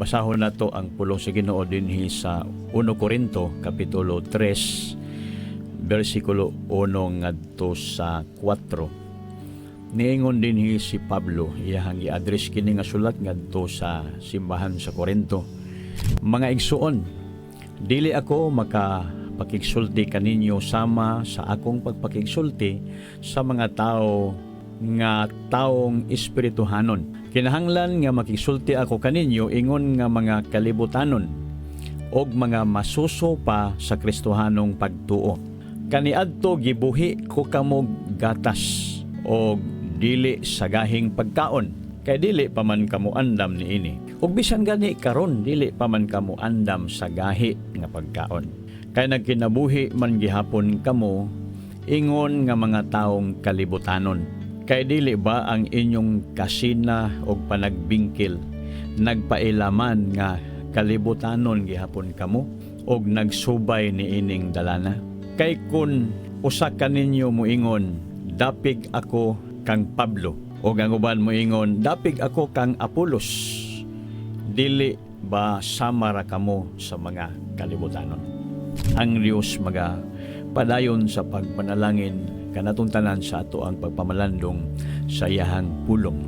Basahon na to ang pulong sa Ginoo dinhi sa 1 Corinto kapitulo 3 bersikulo 1 ngadto sa 4. Niingon dinhi si Pablo, iyahang i-address kini nga sulat ngadto sa simbahan sa Corinto. Mga igsuon, dili ako makapakigsulti kaninyo sama sa akong pagpakigsulti sa mga tao nga taong espirituhanon. Kinahanglan nga makigsulti ako kaninyo ingon nga mga kalibutanon og mga masuso pa sa Kristohanong pagtuo. Kaniadto gibuhi ko kamog gatas og dili sagahing pagkaon, kay dili pa man kamo andam niini. Ug bisan gani karon dili pa man kamo andam sa gahi nga pagkaon. Kay nagkinabuhi man gihapon kamo ingon nga mga taong kalibutanon. Kay dili ba ang inyong kasina o panagbingkil nagpailaman nga kalibutanon gihapon kamo og nagsubay niining dalana? Kay kun usa ka ninyo moingon, dapig ako kang Pablo, o ang uban moingon, dapig ako kang Apolos, dili ba samara kamo sa mga kalibutanon? Ang Diyos padayon sa pagpanalangin kanatong tanan sa ato ang pagpamalandong sa iyahang pulong.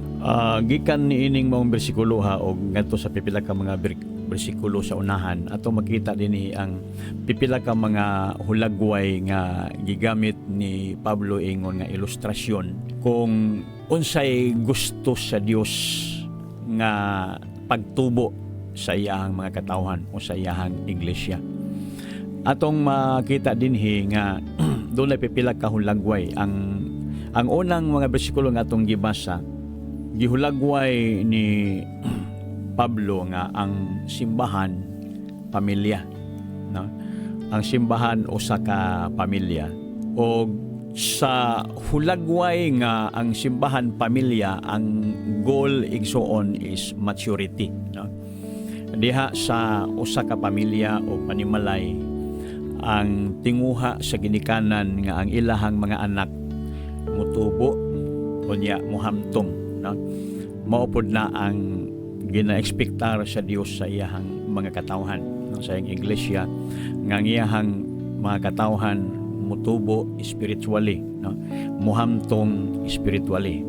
Gikan ni ining maong bersikulo ha og ngadto sa pipila ka mga bersikulo sa unahan ato makita dinhi ang pipila ka mga hulagway nga gigamit ni Pablo ingon nga ilustrasyon kung unsay gusto sa Dios nga pagtubo sa iyahang mga katawhan o sa iyahang iglesia. Atong makita dinhi nga doon ay pipila ka hulagway. Ang unang mga bersikulo nga atong gibasa, gihulagway ni Pablo nga ang simbahan pamilya, no? Ang simbahan usa ka pamilya, o sa hulagway nga ang simbahan pamilya, ang goal igsoon is maturity, no? Diha sa usa ka pamilya o panimalay ang tinguha sa ginikanan nga ang ilahang mga anak mutubo unya muhamtong, no? Maupod na ang gina-expectar sa Dios sa iyahang mga katawhan, no? Sa iyang iglesia nga ang iyahang mga katawhan mutubo spiritually, no? Muhamtong spiritually.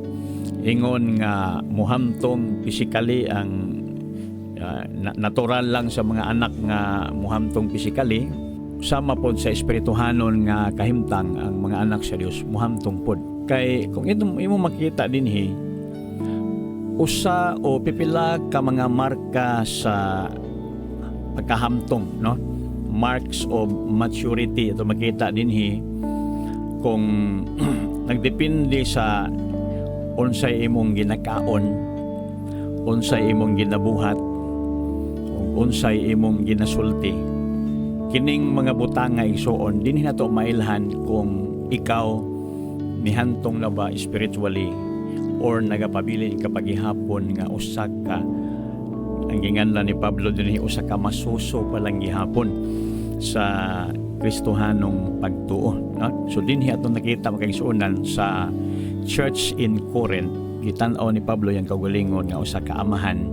Ingon nga muhamtong physically ang natural lang sa mga anak nga muhamtong physically, sama pod sa espirituhanon nga kahimtang ang mga anak sa Dios muhamtong pod. Kay kung imo makita dinhi usa o pipila ka mga marka sa pagkahamtong, no? Marks of maturity ito makita dinhi kung nagdepende sa unsay imong ginakaon, unsay imong ginabuhat, unsay imong ginasulti. Kining mga butang nga igsuon dinhi nato mailhan kung ikaw nihantong na ba spiritually or nagapabilin ka paghihapon nga usa ka, ang ginganlan ni Pablo dinhi, usa ka masuso pa lang gihapon sa Kristohanong pagtuo, no? So dinhi atong nakita makaigsuonan sa church in Corinth, gitan-aw ni Pablo yang kaugalingon nga usa ka amahan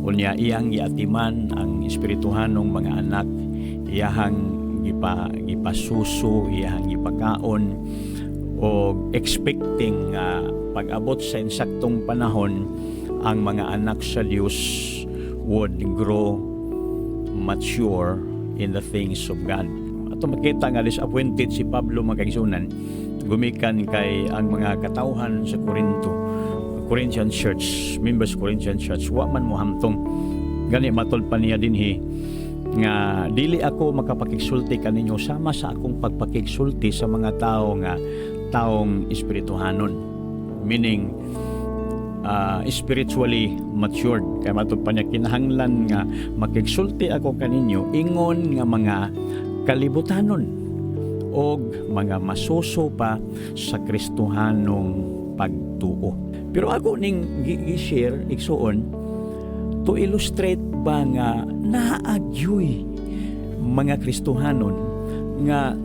unya iyang giatiman ang espirituhanong mga anak, iyahang gipasuso, iyahang gipakaon, o expecting pag-abot sa insaktong panahon ang mga anak sa Dios would grow mature in the things of God. Ato makita nga disappointed si Pablo magkaigsunan gumikan kay ang mga katawhan sa Corinthian Church, members Corinthian Church, wa man mohamtong. Gani matol pa niya dinhi nga dili ako makapakigsulti kaninyo sama sa akong pagpakigsulti sa mga taong espirituhanon, meaning spiritually matured. Kaya matod pa niya kinahanglan nga makigsulti ako kaninyo ingon nga mga kalibutanon og mga masuso pa sa Kristohanong pagtuo. Pero ako ning gi-share igsuon to illustrate ba nga naagyoy mga Kristohanon nga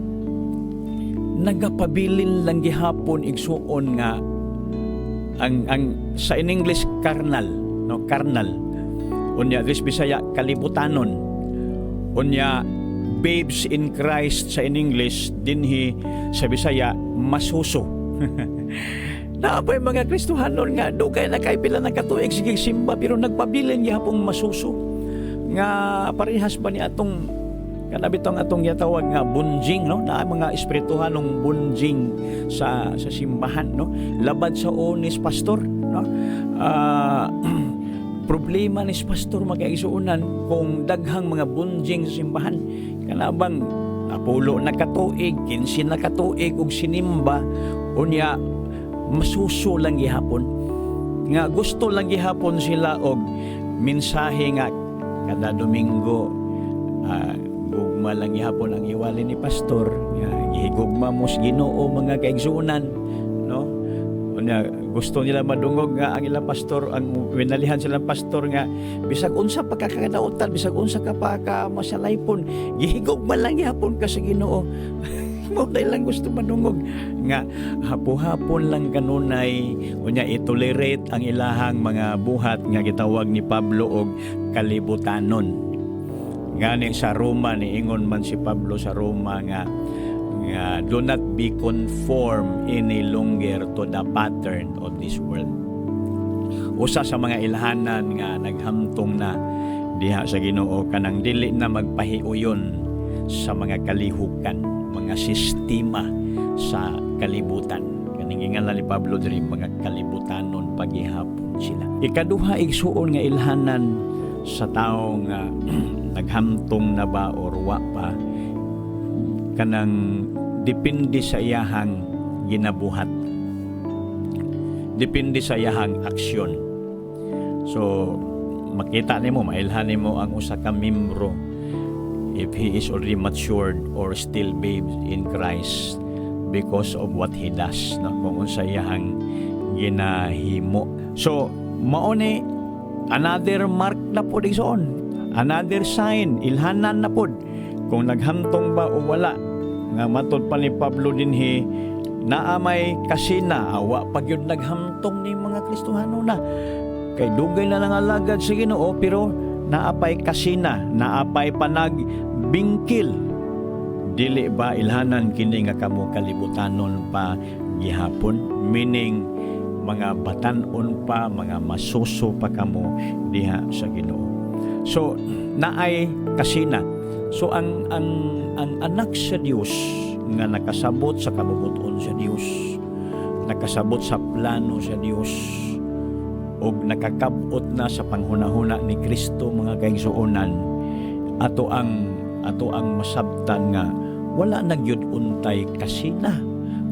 nagapabilin lang gihapon igsuon nga ang sa in English carnal, no, carnal Unya this Bisaya kalibutanon. Unya babes in Christ sa in English dinhi sa Bisaya masuso. Naapay mga Kristohanon nga dugay na kay pila nagkatuig sige simba pero nagpabilin gyapon masuso. Nga parehas ba ni atong kanabitong atong gitawag nga bunjing, no, na mga espirituhanong bunjing sa simbahan, no, labad sa onis pastor, no. Problema ni pastor magaisuunan kung daghang mga bunjing sa simbahan kanabang apulo na katuig, 15 na katuig og sinimba unya masuso lang gihapon nga gusto lang gihapon sila og mensahe nga kada Domingo gugma lang gihapon ang iwali ni pastor nga gihigugma mo sa Ginoo mga kaigsuonan, no. Unya gusto nila madungog nga ang ilang pastor, ang winalihan silang pastor nga bisag unsa pa ka kakadautan, bisag unsa ka pa ka masalaypon, gihigugma lang gihapon ka sa Ginoo. Mo lang gusto madungog nga hapon-hapon lang kanunay unya itolerate ang ilahang mga buhat nga gitawag ni Pablo og kalibutanon. Gani sa Roma niingon man si Pablo sa Roma nga do not be conformed any longer to the pattern of this world. Usa sa mga ilhanan nga naghamtong na diha sa Ginoo kanang dili na magpahiuyon sa mga kalihukan, mga sistema sa kalibutan. Kaning ingala ni Pablo diri mga kalibutanon paghihapon sila. Ikaduha igsuon nga ilhanan sa tawo nga naghamtong na ba or wa pa kanang depende sa iyahang ginabuhat. Depende sa iyahang aksyon. So makita nimo, mailhan nimo ang usa ka membro if he is already matured or still babes in Christ because of what he does, no? Kung unsa iyahang ginahimo. So mao ni another mark na pod igsoon, another sign, ilhanan na pod kung naghamtong ba o wala nga matod pa ni Pablo dinhi naamay kasina awa pagyud naghamtong ni mga Kristohano na kay dugay na nangalagad sa Ginoo pero naapay kasina, naapay panagbingkil. Dili ba ilhanan kini nga kamo kalibutanon pa gihapon, meaning mga batan-on pa, mga masuso pa kamo diha sa Ginoo. So naay kasina. So ang anak sa Dios nga nakasabot sa kabubuton sa Dios, nakasabot sa plano sa Dios, og nakakabot na sa panghunahuna ni Kristo mga kaigsuonan, ato ang masabtan nga wala nagyud untay kasina,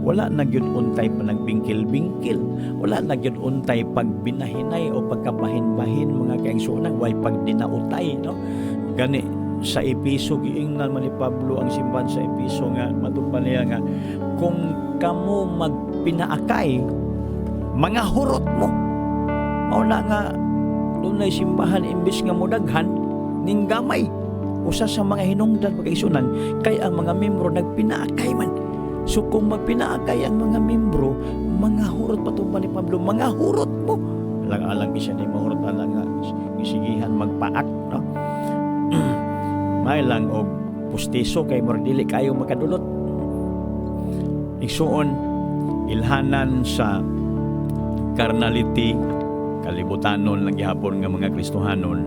wala nagyud untay panagbingkil-bingkil, wala nagyud untay pagbinahinay o pagkabahin-bahin mga kaigsuonan, way pagdinautay, no. Gani sa Episo giingnan man ni Pablo ang simbahan sa Episo nga matupad niya nga kung kamo magpinaakay mga hurot mo mao na nga dunay simbahan imbis nga modaghan ning gamay usa sa mga hinungdan pagkaisunan kay ang mga membro nagpinaakay man. So kung magpinaakay ang mga membro mga hurot patupad ni Pablo, mga hurot mo alang-alang siya ni mahurot alang nga isigihan magpaak, no. May lang og pustiso kay mordili kayo makadulot. Igsuon ilhanan sa carnality, kalibutanon lang gihapon nga mga Kristohanon,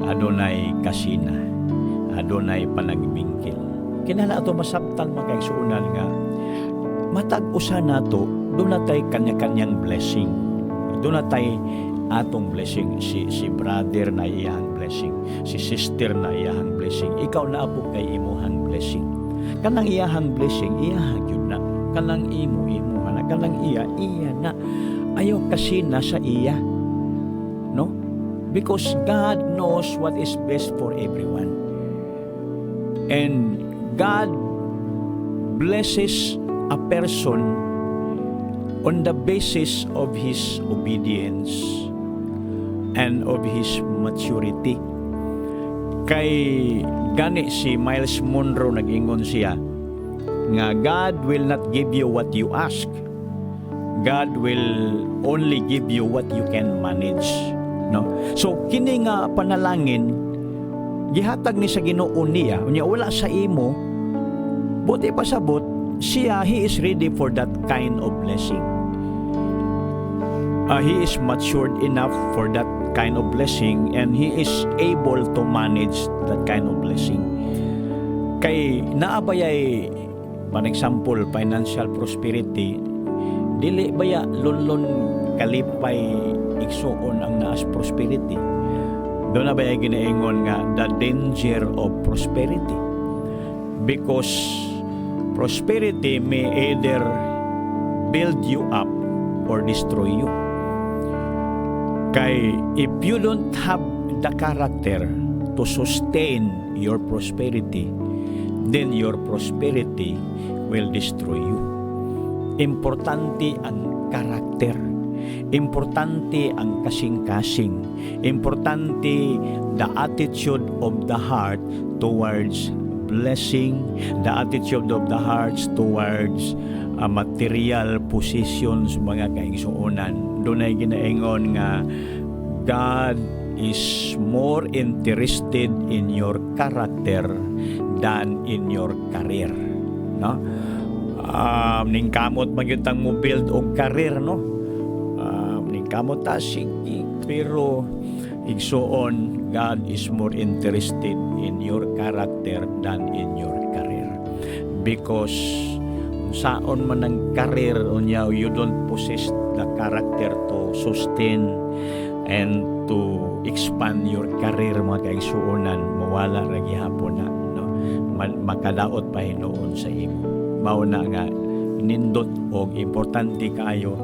adunay kasina, adunay panagbingkil. Kinahanglan ato masabtan mga igsuonan nga matag usa nato dunay kanya-kanyang blessing. Dunay atong blessing, si brother na iyang blessing, si sister na iyang blessing, ikaw na apo kay imuhang blessing. Kanang iyahang blessing iyahang yun na, kanang imuha na, kanang iya na. Ayaw kasi na sa iya, no? Because God knows what is best for everyone, and God blesses a person on the basis of his obedience and of his maturity. Kay gani si Miles Monroe nag-ingon siya nga God will not give you what you ask. God will only give you what you can manage. no? So kini nga panalangin gihatag ni sa Ginoo niya, unya wala sa imo, buti pasabot siya, he is ready for that kind of blessing. He is matured enough for that kind of blessing, and he is able to manage that kind of blessing. Kay naabayay, for example, financial prosperity, dili baya lunlon kalipay igsuon ang naas prosperity. Doon na baya ginaingon nga the danger of prosperity, because prosperity may either build you up or destroy you. Kay if you don't have the character to sustain your prosperity, then your prosperity will destroy you. Importante ang karakter. Importante ang kasing-kasing. Importante the attitude of the heart towards blessing, the attitude of the hearts towards material possessions, mga kaigsuonan. Doon ay ginaingon nga God is more interested in your character than in your career, no? Ningkamot magyutang mo build og career, no? Ningkamot ta sige, pero igsuon God is more interested in your character than in your career, because saon man ang career unya you don't possess the character to sustain and to expand your career, mga kaigsuonan, mawala ra gihapon na, no? Makadaot pa hinuon sa imo. Mao na nga nindot og importante kaayo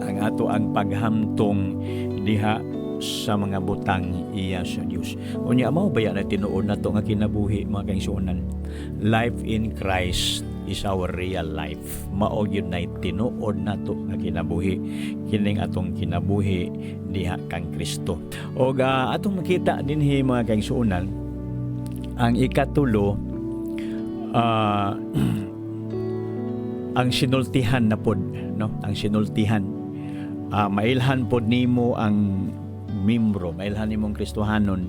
ang ato ang paghamtong diha sa mga butang iya sa Dios. Unya mao baya na tinuod nato nga kinabuhi, mga kaigsuonan. Life in Christ is our real life. Mao gyud nay tinuod nato nga kinabuhi, kining atong kinabuhi diha kang Kristo. Og atong makita dinhi, mga kaigsuonan, ang ikatulo, ang sinultihan na pod, no? Ang sinultihan, mailhan pod nimo ang membro, mailhan nimong Kristohanon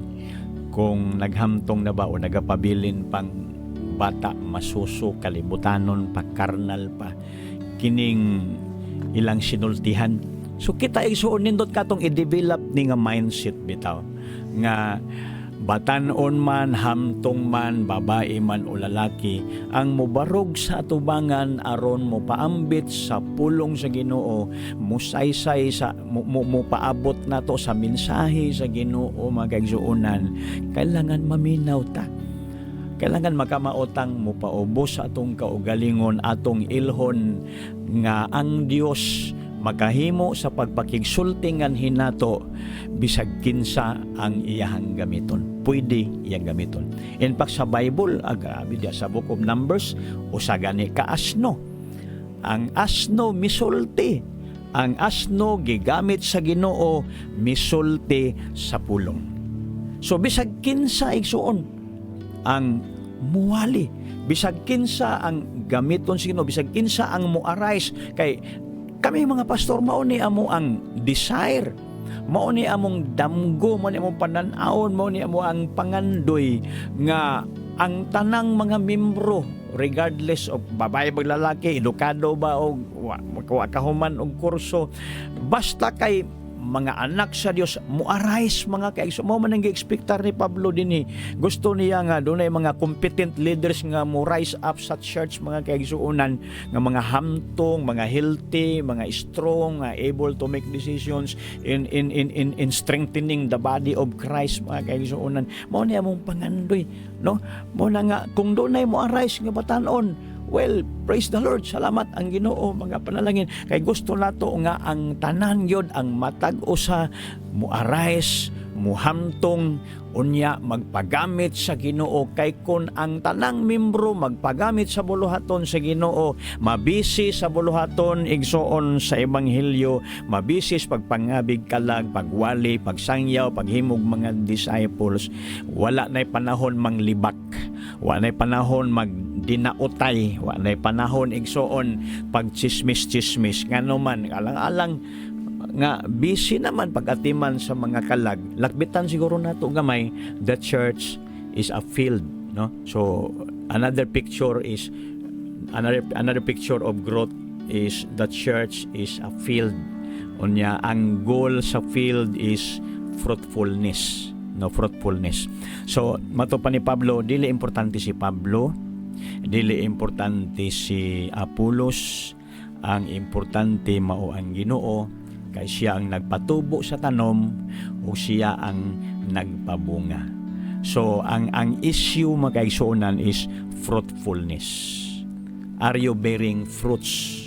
kung naghamtong na ba o nagapabilin pang bata, masuso, kalibutanon pa, karnal pa, kining ilang sinultihan. So kita igsuon nindot katong i-develop ni nga mindset bitaw nga batanon man, hamtong man, babae man o lalaki, ang mobarog sa atubangan aron mo paambit sa pulong sa Ginoo, musaysay sa mo paabot nato sa mensahe sa Ginoo, mga kaigsuonan, kailangan maminaw ta. Kailangan makamaotang mo paubos sa atong kaugalingon, atong ilhon nga ang Dios makahimo sa pagpakigsultingan hinato bisag kinsa ang iyahang gamiton. Pwede iyang gamiton. In fact, sa Bible, grabe diya sa Book of Numbers, usa gani ka asno. Ang asno misulti. Ang asno gigamit sa Ginoo, misulti sa pulong. So bisag kinsa igsuon ang muwali, bisag kinsa ang gamiton sa Ginoo, bisag kinsa ang muarise. Kay kami mga pastor, mao ni amo ang desire, mao ni among damgo, mao ni among pananaon, mao ni amo ang pangandoy nga ang tanang mga membro, regardless of babae o lalaki, edukado ba o kahuman og kurso, basta kay mga anak sa Dios, muarise, mga kaigso. Mao man ang gi-expectar ni Pablo dinhi. Gusto niya nga dunay mga competent leaders nga mo rise up sa church, mga kaigsuonan, nga mga hamtong, mga healthy, mga strong, able to make decisions in strengthening the body of Christ, mga kaigsuonan. Mao ni among pangandoy, no? Mao na nga kung dunay mo arise nga batan-on, well, praise the Lord, salamat ang Ginoo, mga panalangin. Kay gusto nato nga ang tanan gyud ang matag-o sa muarise, muhamtong, unya magpagamit sa Ginoo. Kay kun ang tanang membro magpagamit sa buluhaton sa Ginoo, mabisi sa buluhaton igsuon sa ebanghelyo, mabisi sa pagpangabig kalag, pagwali, pagsangyaw, paghimog mga disciples, wala nay panahon manglibak, wala nay panahon magdinautay, wala nay panahon igsuon pagchismis-chismis. Ngano man alang-alang nga busy naman pag-atiman sa mga kalag, lakbitan siguro nato gamay, the church is a field, no? So another picture of growth is the church is a field. Unya ang goal sa field is fruitfulness, no, fruitfulness. So mato pa ni Pablo, dili importante si Pablo, dili importante si Apolos, ang importante mao ang Ginoo, kay siya ang nagpatubo sa tanom o siya ang nagpabunga. So ang issue magkaigsuonan is fruitfulness. Are you bearing fruits?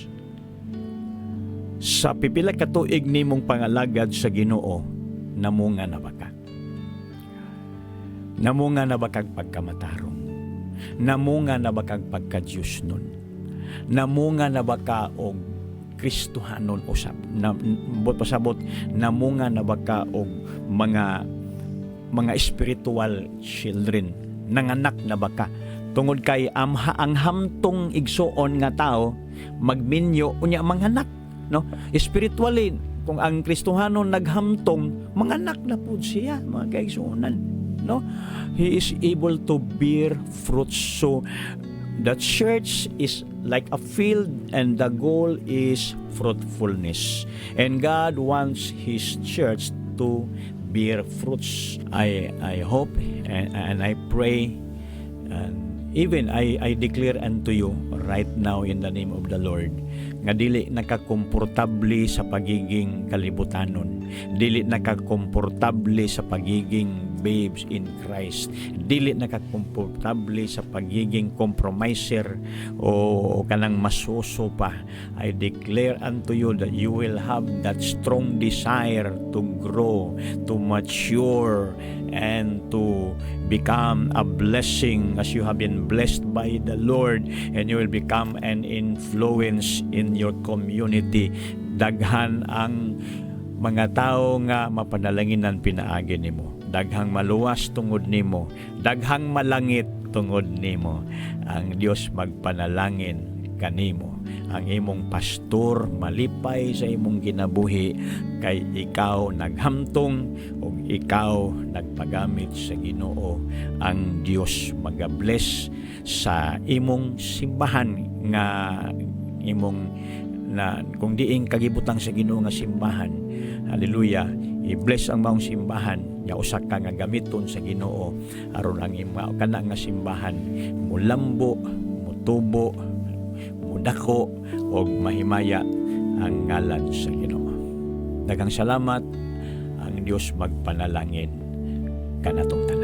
Sa pipila ka tuig nimong pangalagad sa Ginoo, namunga na ba ka? Namunga na ba kag pagkamatarong? Namunga na ba kag pagka-Diyos nun? Namunga na ba ka og Kristohanon usab? Pasabot, namunga na ba ka og mga spiritual children? Nanganak na ba ka? Tungod kay ang hamtong igsuon nga tao magminyo unya manganak, no? Spiritually, kung ang Kristohanon naghamtong, manganak na pud siya, mga kaigsuonan, no? He is able to bear fruits. So the church is like a field and the goal is fruitfulness. And God wants His church to bear fruits. I hope and I pray, and even I declare unto you right now in the name of the Lord, nga dili nakakomportable sa pagiging kalibutanon, dili nakakomportable sa pagiging babes in Christ, dili nakakomportable sa pagiging compromiser o kanang masuso pa. I declare unto you that you will have that strong desire to grow, to mature, and to become a blessing as you have been blessed by the Lord, and you will become an influence in your community. Daghan ang mga tao nga mapanalanginan pinaagi nimo, daghang maluwas tungod nimo, daghang malangit tungod nimo. Ang Dios magpanalangin kanimo, ang imong pastor malipay sa imong kinabuhi, kay ikaw naghamtong o ikaw nagpagamit sa Ginoo. Ang Dios magabless sa imong simbahan nga imong na kung diing kagibutang sa Ginoo nga simbahan. Hallelujah. I-bless ang maong simbahan nga usa ka nga gamiton sa Ginoo aron ang imong kana nga simbahan mulambo, mutubo, mudako og mahimaya ang ngalan sa Ginoo. Daghang salamat. Ang Dios magpanalangin kanatong tanan.